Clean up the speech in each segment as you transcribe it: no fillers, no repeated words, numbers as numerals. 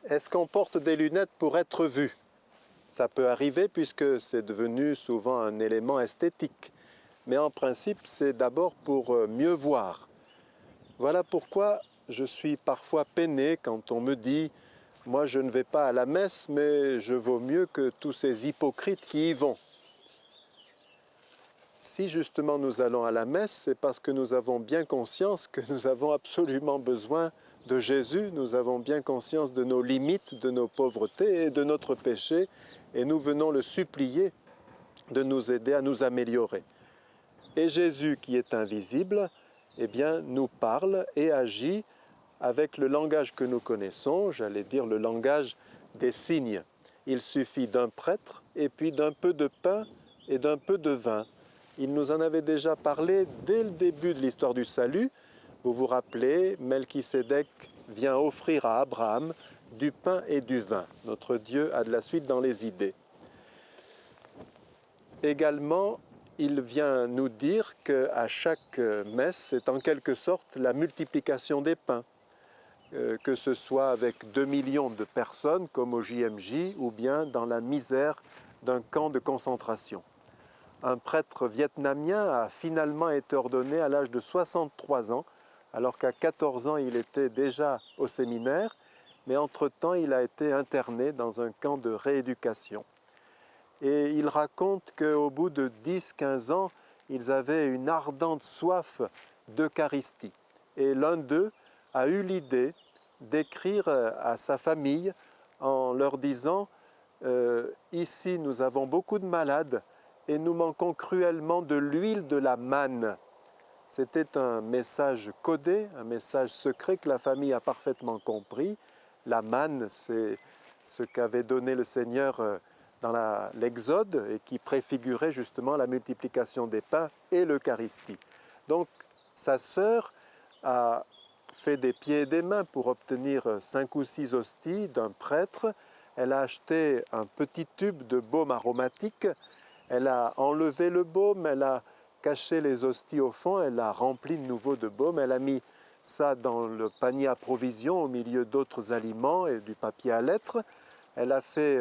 Est-ce qu'on porte des lunettes pour être vu? Ça peut arriver puisque c'est devenu souvent un élément esthétique. Mais en principe, c'est d'abord pour mieux voir. Voilà pourquoi je suis parfois peiné quand on me dit « Moi, je ne vais pas à la messe, mais je vaux mieux que tous ces hypocrites qui y vont. » Si justement nous allons à la messe, c'est parce que nous avons bien conscience que nous avons absolument besoin de Jésus, nous avons bien conscience de nos limites, de nos pauvretés et de notre péché, et nous venons le supplier de nous aider à nous améliorer. Et Jésus, qui est invisible, eh bien, nous parle et agit avec le langage que nous connaissons, j'allais dire le langage des signes. Il suffit d'un prêtre et puis d'un peu de pain et d'un peu de vin. Il nous en avait déjà parlé dès le début de l'histoire du salut. Vous vous rappelez, Melchisédek vient offrir à Abraham du pain et du vin. Notre Dieu a de la suite dans les idées. Également, il vient nous dire qu'à chaque messe, c'est en quelque sorte la multiplication des pains. Que ce soit avec 2 millions de personnes comme au JMJ ou bien dans la misère d'un camp de concentration. Un prêtre vietnamien a finalement été ordonné à l'âge de 63 ans, alors qu'à 14 ans il était déjà au séminaire, mais entre-temps il a été interné dans un camp de rééducation. Et il raconte qu'au bout de 10-15 ans, ils avaient une ardente soif d'Eucharistie. Et l'un d'eux a eu l'idée d'écrire à sa famille en leur disant ici nous avons beaucoup de malades et nous manquons cruellement de l'huile de la manne. C'était un message codé, un message secret que la famille a parfaitement compris. La manne, c'est ce qu'avait donné le Seigneur dans l'Exode et qui préfigurait justement la multiplication des pains et l'Eucharistie. Donc sa sœur a fait des pieds et des mains pour obtenir 5 ou 6 hosties d'un prêtre. Elle a acheté un petit tube de baume aromatique. Elle a enlevé le baume, elle a caché les hosties au fond, elle a rempli de nouveau de baume, elle a mis ça dans le panier à provisions au milieu d'autres aliments et du papier à lettres. Elle a fait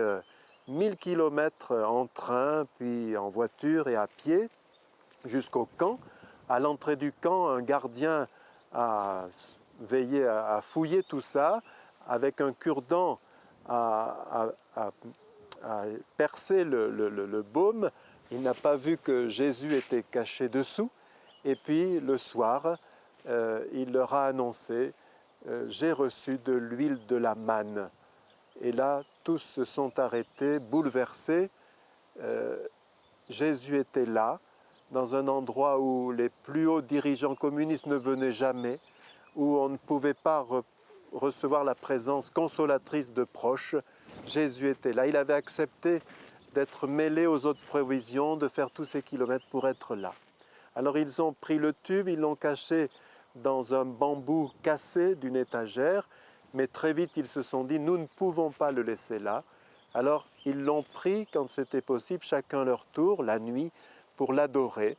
1000 km en train, puis en voiture et à pied jusqu'au camp. À l'entrée du camp, un gardien a veillé à fouiller tout ça avec un cure-dent à percer le baume. Il n'a pas vu que Jésus était caché dessous. Et puis le soir, il leur a annoncé j'ai reçu de l'huile de la manne. Et là, tous se sont arrêtés, bouleversés. Jésus était là, dans un endroit où les plus hauts dirigeants communistes ne venaient jamais, où on ne pouvait pas recevoir la présence consolatrice de proches. Jésus était là. Il avait accepté d'être mêlé aux autres provisions, de faire tous ces kilomètres pour être là. Alors ils ont pris le tube, ils l'ont caché dans un bambou cassé d'une étagère, mais très vite ils se sont dit, nous ne pouvons pas le laisser là. Alors ils l'ont pris quand c'était possible, chacun leur tour, la nuit, pour l'adorer.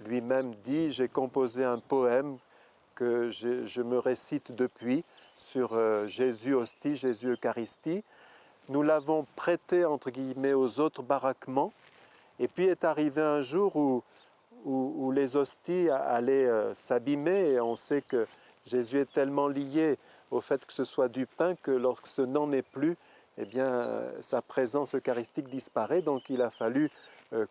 Lui-même dit, j'ai composé un poème que je me récite depuis sur Jésus hostie, Jésus Eucharistie. Nous l'avons prêté entre guillemets aux autres baraquements. Et puis est arrivé un jour où les hosties allaient s'abîmer et on sait que Jésus est tellement lié au fait que ce soit du pain que lorsque ce n'en est plus, eh bien, sa présence eucharistique disparaît. Donc il a fallu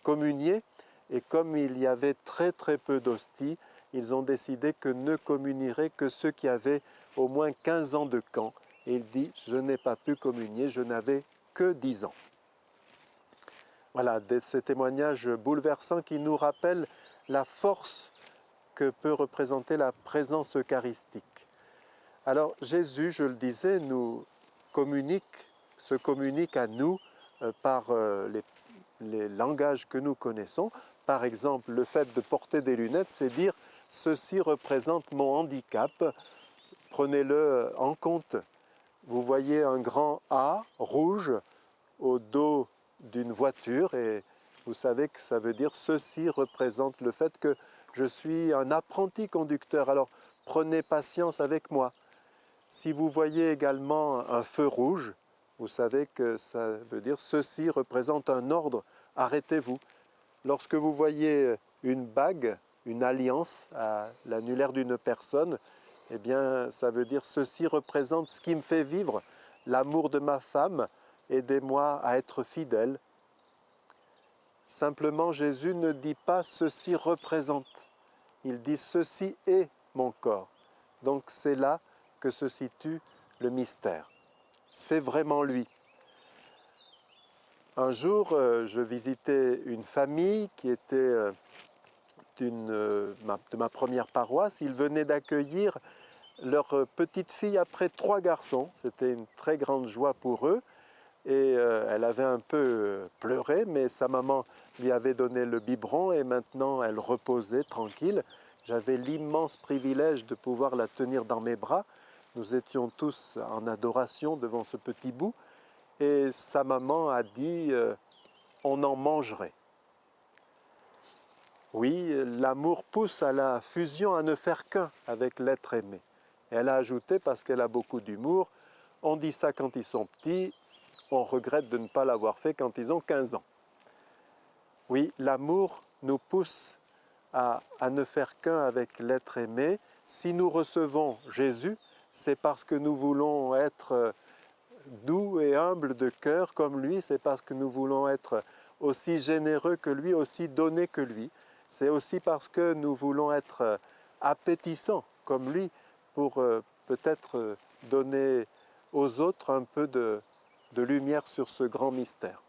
communier. Et comme il y avait très très peu d'hosties, ils ont décidé que ne communieraient que ceux qui avaient au moins 15 ans de camp. Et il dit, je n'ai pas pu communier, je n'avais que 10 ans. Voilà, ces témoignages bouleversants qui nous rappellent la force que peut représenter la présence eucharistique. Alors Jésus, je le disais, se communique à nous par les langages que nous connaissons. Par exemple, le fait de porter des lunettes, c'est dire « ceci représente mon handicap, prenez-le en compte ». Vous voyez un grand A rouge au dos d'une voiture et vous savez que ça veut dire « ceci représente le fait que je suis un apprenti conducteur, alors prenez patience avec moi ». Si vous voyez également un feu rouge, vous savez que ça veut dire ceci représente un ordre, arrêtez-vous. Lorsque vous voyez une bague, une alliance à l'annulaire d'une personne, eh bien ça veut dire ceci représente ce qui me fait vivre, l'amour de ma femme, aidez-moi à être fidèle. Simplement, Jésus ne dit pas ceci représente, il dit ceci est mon corps. Donc c'est là que se situe le mystère. C'est vraiment lui. Un jour, je visitais une famille qui était de ma première paroisse. Ils venaient d'accueillir leur petite fille après 3 garçons. C'était une très grande joie pour eux. Et elle avait un peu pleuré, mais sa maman lui avait donné le biberon et maintenant elle reposait tranquille. J'avais l'immense privilège de pouvoir la tenir dans mes bras. Nous étions tous en adoration devant ce petit bout. Et sa maman a dit on en mangerait. Oui, l'amour pousse à la fusion, à ne faire qu'un avec l'être aimé. Et elle a ajouté, parce qu'elle a beaucoup d'humour, on dit ça quand ils sont petits, on regrette de ne pas l'avoir fait quand ils ont 15 ans. Oui, l'amour nous pousse à ne faire qu'un avec l'être aimé. Si nous recevons Jésus, c'est parce que nous voulons être doux et humbles de cœur comme lui, c'est parce que nous voulons être aussi généreux que lui, aussi donnés que lui. C'est aussi parce que nous voulons être appétissants comme lui pour peut-être donner aux autres un peu de lumière sur ce grand mystère.